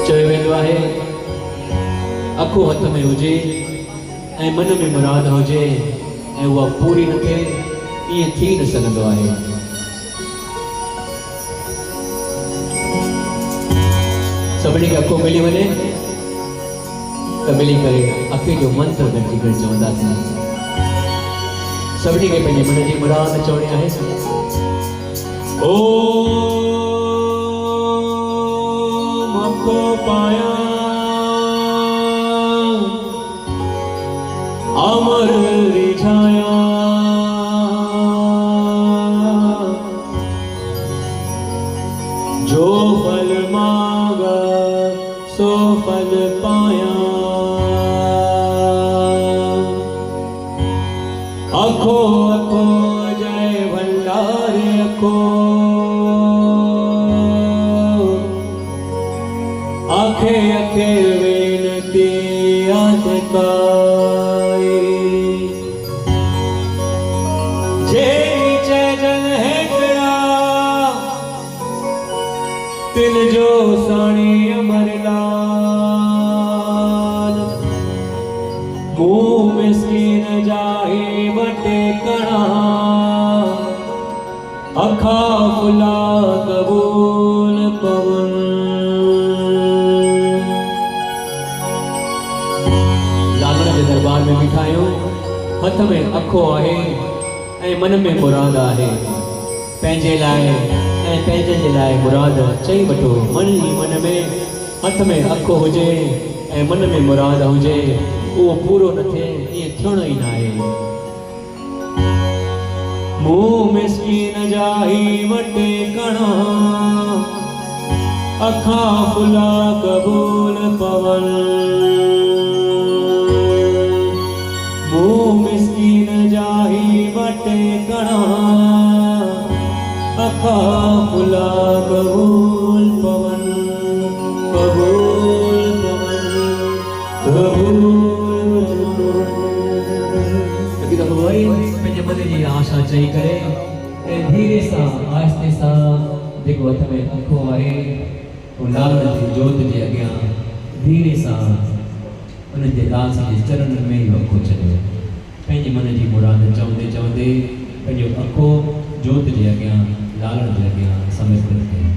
चयो वेंदो आहे अखो हथ में हुजे ऐं मन में मुराद हुजे ऐं उहा पूरी न थिए ईअं थी न सघंदो आहे। सभिनी खे अखो मिली वञे त मिली करे अखे जो मंत्र गॾिजी करे चवंदासीं। सभिनी खे पंहिंजे मन जी मुराद चवणी आहे। ओम अखो पाया अमर रिझाया जो फल मांगा सो फल पाया। अखो अखो जय भंडारे अखो आखे अखे वेनती अटकाई जे चैजन हेकड़ा तिल जो साणी अमरलाल मुंह मिस्कीन जाहे बटे कणा अखा फुला कबूल पवन। लालण जे दरबार में बीठा आहियूं, हथ में अखो आहे ऐं मन में मुराद आहे। पंहिंजे लाइ ऐं पंहिंजे जे लाइ मुराद चई वठो। मन ई मन में हथ में अखो हुजे ऐं मन में मुराद हुजे उहो पूरो न थिए ईअं थियणो ई न आहे। मुंह मिस्कीन जाही वटे कणा अखा फुला कबूल पवन। मुंह मिस्कीन जाही वटे कणा अखा फुला कबूल पवन। कबूल पवन कबूल पंहिंजे मन जी आशा चई करे ऐं धीरे सां आहिस्ते सां जेको हथ में अखो आहे उहो लाल जी जोत जे अॻियां धीरे सां उन जे दास जे चरणनि में ई अखो छॾियो। पंहिंजे मन जी मुराद चवंदे चवंदे पंहिंजो अखो जोत जे अॻियां लालण जे अॻियां समर्पित कयो।